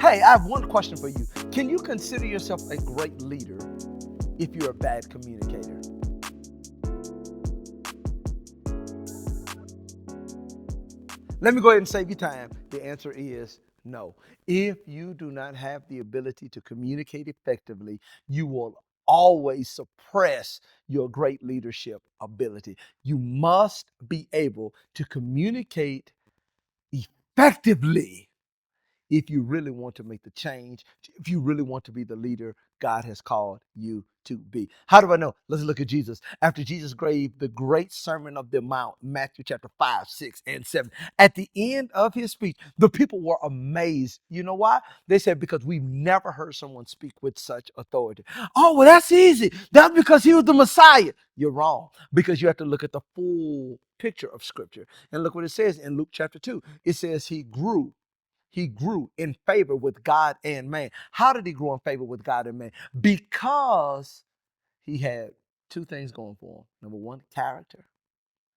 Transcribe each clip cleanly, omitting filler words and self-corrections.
Hey, I have one question for you. Can you consider yourself a great leader if you're a bad communicator? Let me go ahead and save you time. The answer is no. If you do not have the ability to communicate effectively, you will always suppress your great leadership ability. You must be able to communicate effectively if you really want to make the change, if you really want to be the leader God has called you to be. How do I know? Let's look at Jesus. After Jesus gave the great Sermon of the Mount, Matthew chapter 5, 6, and 7, at the end of his speech, the people were amazed. You know why? They said, because we've never heard someone speak with such authority. Oh, well, that's easy. That's because he was the Messiah. You're wrong, because you have to look at the full picture of Scripture. And look what it says in Luke chapter 2. It says he grew in favor with God and man. How did he grow in favor with God and man? Because he had two things going for him. Number one, character.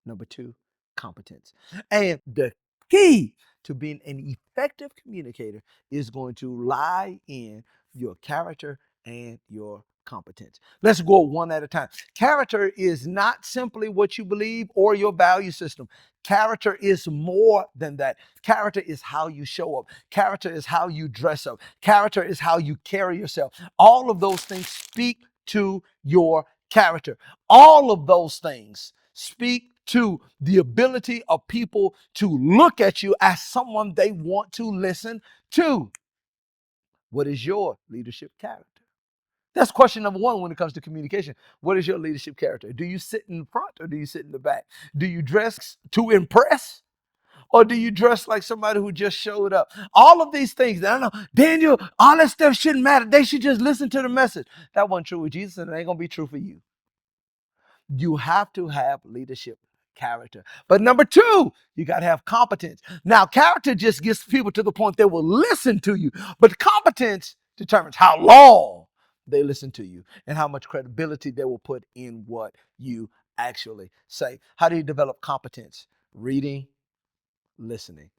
Number two, competence. And the key to being an effective communicator is going to lie in your character and your competence. Let's go one at a time. Character is not simply what you believe or your value system. Character is more than that. Character is how you show up. Character is how you dress up. Character is how you carry yourself. All of those things speak to your character. All of those things speak to the ability of people to look at you as someone they want to listen to. What is your leadership character? That's question number one when it comes to communication. What is your leadership character? Do you sit in front or do you sit in the back? Do you dress to impress? Or do you dress like somebody who just showed up? All of these things, I don't know, Daniel, all that stuff shouldn't matter. They should just listen to the message. That wasn't true with Jesus, and it ain't going to be true for you. You have to have leadership character. But number two, you got to have competence. Now, character just gets people to the point they will listen to you, but competence determines how long they listen to you and how much credibility they will put in what you actually say. How do you develop competence? Reading, listening.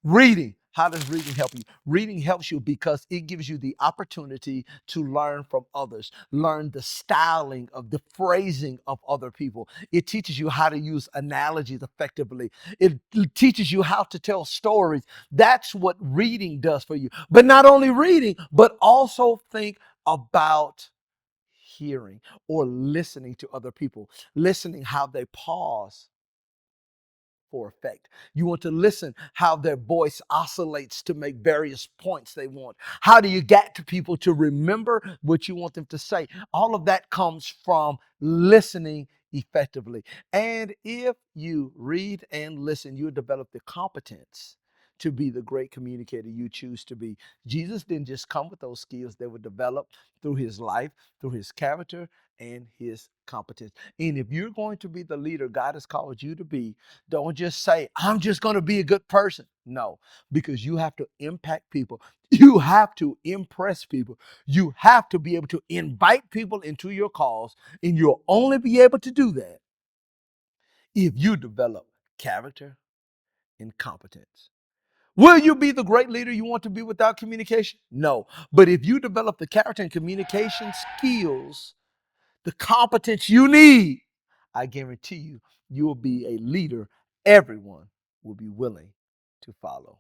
Reading. How does reading help you? Reading helps you because it gives you the opportunity to learn from others, learn the styling of the phrasing of other people. It teaches you how to use analogies effectively. It teaches you how to tell stories. That's what reading does for you. But not only reading, but also think about hearing or listening to other people, listening how they pause for effect. You want to listen how their voice oscillates to make various points they want. How do you get to people to remember what you want them to say? All of that comes from listening effectively. And if you read and listen, you develop the competence to be the great communicator you choose to be. Jesus didn't just come with those skills, they were developed through his life, through his character, and his competence. And if you're going to be the leader God has called you to be, don't just say, I'm just going to be a good person. No, because you have to impact people. You have to impress people. You have to be able to invite people into your cause. And you'll only be able to do that if you develop character and competence. Will you be the great leader you want to be without communication? No. But if you develop the character and communication skills, the competence you need, I guarantee you, you will be a leader everyone will be willing to follow.